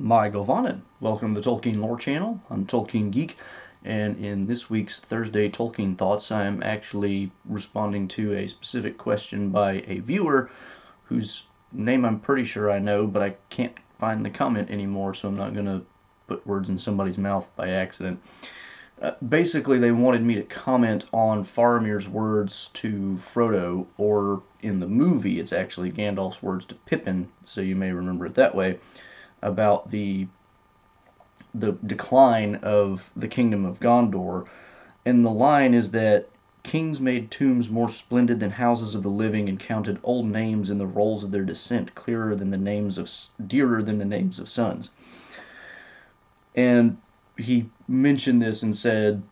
My Govanen. Welcome to the Tolkien Lore Channel. I'm Tolkien Geek, and in this week's Thursday Tolkien Thoughts, I'm actually responding to a specific question by a viewer whose name I'm pretty sure I know, but I can't find the comment anymore, so I'm not going to put words in somebody's mouth by accident. Basically, they wanted me to comment on Faramir's words to Frodo, or in the movie, it's actually Gandalf's words to Pippin, so you may remember it that way, about the decline of the kingdom of Gondor. And the line is that kings made tombs more splendid than houses of the living, and counted old names in the rolls of their descent dearer than the names of sons. And he mentioned this and said,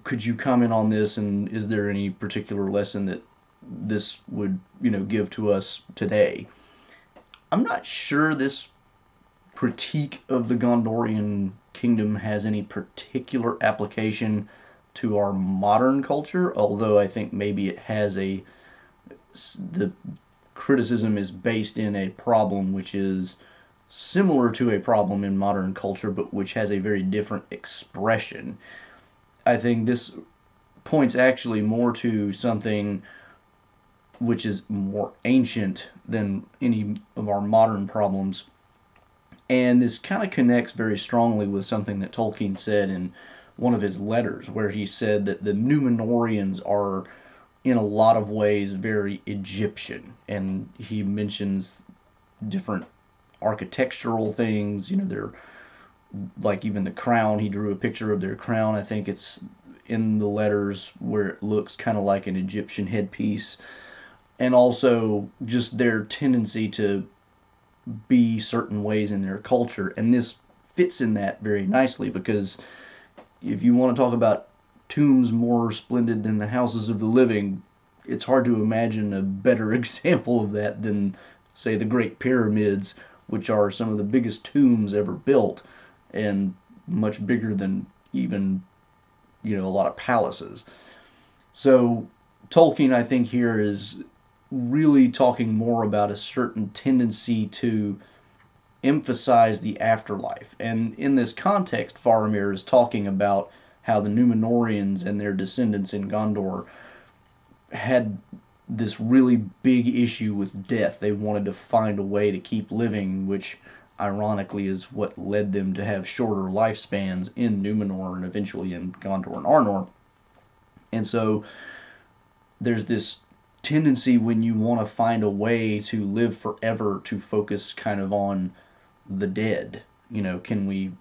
could you comment on this, and is there any particular lesson that this would, give to us today? I'm not sure this critique of the Gondorian kingdom has any particular application to our modern culture, although I think maybe it has the criticism is based in a problem which is similar to a problem in modern culture, but which has a very different expression. I think this points actually more to something which is more ancient than any of our modern problems. And this kind of connects very strongly with something that Tolkien said in one of his letters, where he said that the Numenoreans are, in a lot of ways, very Egyptian. And he mentions different architectural things. They're like, even the crown, he drew a picture of their crown. I think it's in the letters where it looks kind of like an Egyptian headpiece. And also just their tendency to be certain ways in their culture. And this fits in that very nicely, because if you want to talk about tombs more splendid than the houses of the living, it's hard to imagine a better example of that than, say, the Great Pyramids, which are some of the biggest tombs ever built, and much bigger than even, a lot of palaces. So Tolkien, I think, here is really talking more about a certain tendency to emphasize the afterlife. And in this context, Faramir is talking about how the Numenoreans and their descendants in Gondor had this really big issue with death. They wanted to find a way to keep living, which ironically is what led them to have shorter lifespans in Numenor and eventually in Gondor and Arnor. And so there's this tendency, when you want to find a way to live forever, to focus kind of on the dead. Will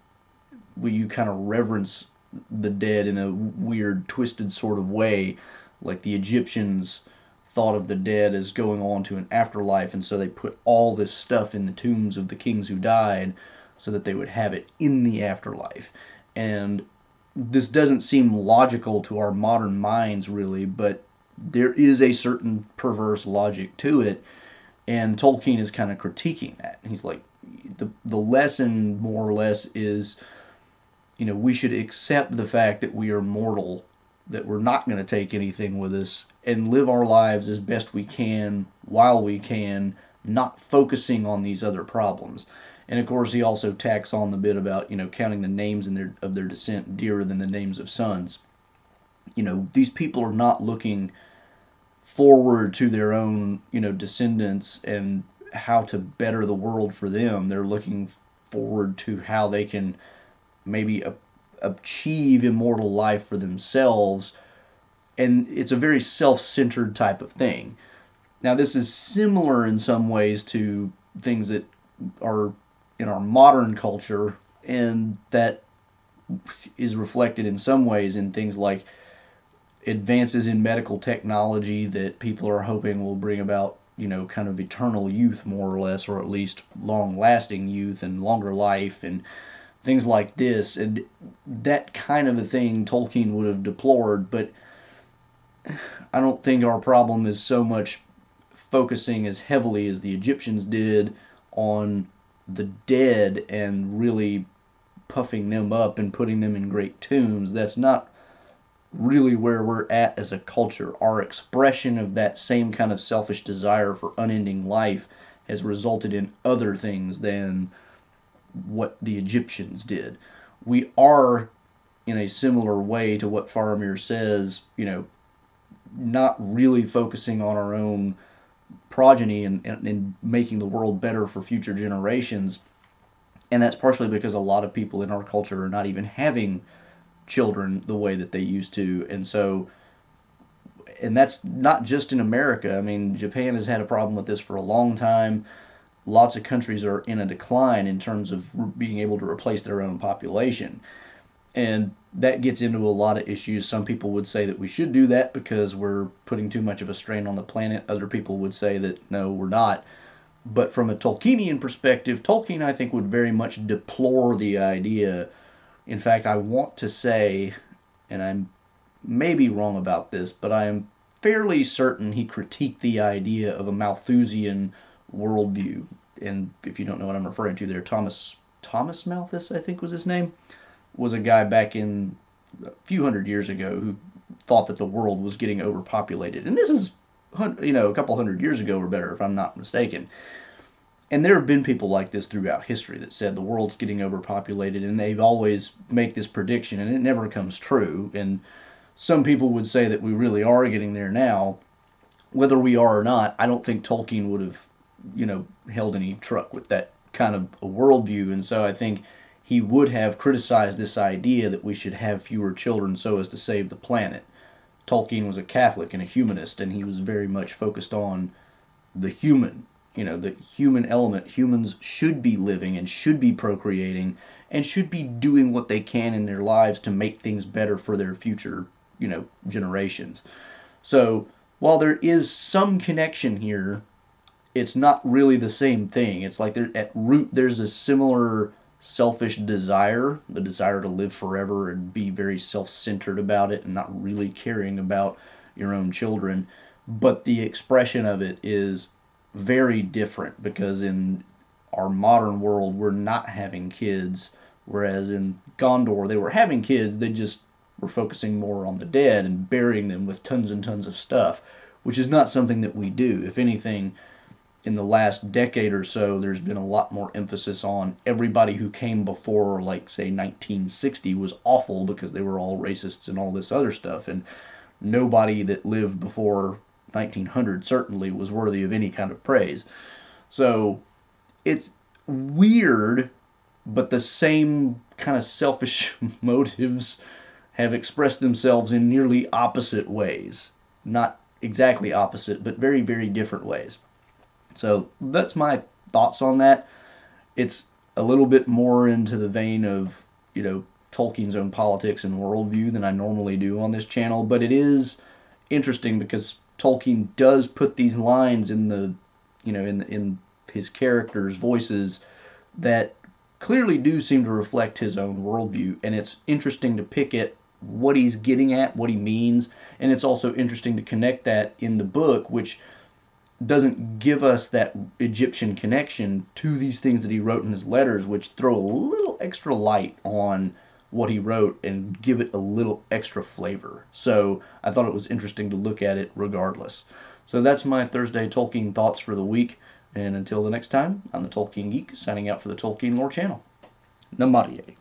you kind of reverence the dead in a weird, twisted sort of way, like the Egyptians thought of the dead as going on to an afterlife, and so they put all this stuff in the tombs of the kings who died so that they would have it in the afterlife. And this doesn't seem logical to our modern minds, really, but there is a certain perverse logic to it, and Tolkien is kind of critiquing that. He's like, the lesson, more or less, is, we should accept the fact that we are mortal, that we're not going to take anything with us, and live our lives as best we can while we can, not focusing on these other problems. And of course, he also tacks on the bit about, counting the names of their descent dearer than the names of sons. These people are not looking forward to their own, descendants and how to better the world for them. They're looking forward to how they can maybe achieve immortal life for themselves. And it's a very self-centered type of thing. Now, this is similar in some ways to things that are in our modern culture, and that is reflected in some ways in things like advances in medical technology that people are hoping will bring about, kind of eternal youth, more or less, or at least long-lasting youth and longer life and things like this. And that kind of a thing Tolkien would have deplored, but I don't think our problem is so much focusing as heavily as the Egyptians did on the dead and really puffing them up and putting them in great tombs. That's not really where we're at as a culture. Our expression of that same kind of selfish desire for unending life has resulted in other things than what the Egyptians did. We are, in a similar way to what Faramir says, not really focusing on our own progeny and making the world better for future generations. And that's partially because a lot of people in our culture are not even having children the way that they used to. And that's not just in America. I mean, Japan has had a problem with this for a long time. Lots of countries are in a decline in terms of being able to replace their own population. And that gets into a lot of issues. Some people would say that we should do that because we're putting too much of a strain on the planet. Other people would say that no, we're not. But from a Tolkienian perspective, Tolkien, I think, would very much deplore the idea. In fact, I want to say, and I'm maybe wrong about this, but I am fairly certain he critiqued the idea of a Malthusian worldview. And if you don't know what I'm referring to there, Thomas Malthus, I think was his name, was a guy back in a few hundred years ago who thought that the world was getting overpopulated. And this is, a couple hundred years ago or better, if I'm not mistaken. And there have been people like this throughout history that said the world's getting overpopulated, and they've always make this prediction, and it never comes true. And some people would say that we really are getting there now. Whether we are or not, I don't think Tolkien would have, held any truck with that kind of a worldview. And so I think he would have criticized this idea that we should have fewer children so as to save the planet. Tolkien was a Catholic and a humanist, and he was very much focused on the human, the human element. Humans should be living and should be procreating and should be doing what they can in their lives to make things better for their future, generations. So while there is some connection here, it's not really the same thing. It's like at root there's a similar selfish desire, the desire to live forever and be very self-centered about it and not really caring about your own children. But the expression of it is very different because in our modern world, we're not having kids, whereas in Gondor, they were having kids, they just were focusing more on the dead and burying them with tons and tons of stuff, which is not something that we do. If anything, in the last decade or so, there's been a lot more emphasis on everybody who came before, like, say, 1960 was awful because they were all racists and all this other stuff, and nobody that lived before 1900 certainly was worthy of any kind of praise. So it's weird, but the same kind of selfish motives have expressed themselves in nearly opposite ways. Not exactly opposite, but very, very different ways. So that's my thoughts on that. It's a little bit more into the vein of, Tolkien's own politics and worldview than I normally do on this channel, but it is interesting because Tolkien does put these lines in the, in his characters' voices that clearly do seem to reflect his own worldview, and it's interesting to pick at what he's getting at, what he means, and it's also interesting to connect that in the book, which doesn't give us that Egyptian connection to these things that he wrote in his letters, which throw a little extra light on what he wrote and give it a little extra flavor. So I thought it was interesting to look at it regardless. So that's my Thursday Tolkien thoughts for the week. And until the next time, I'm the Tolkien Geek, signing out for the Tolkien Lore channel. Namaste.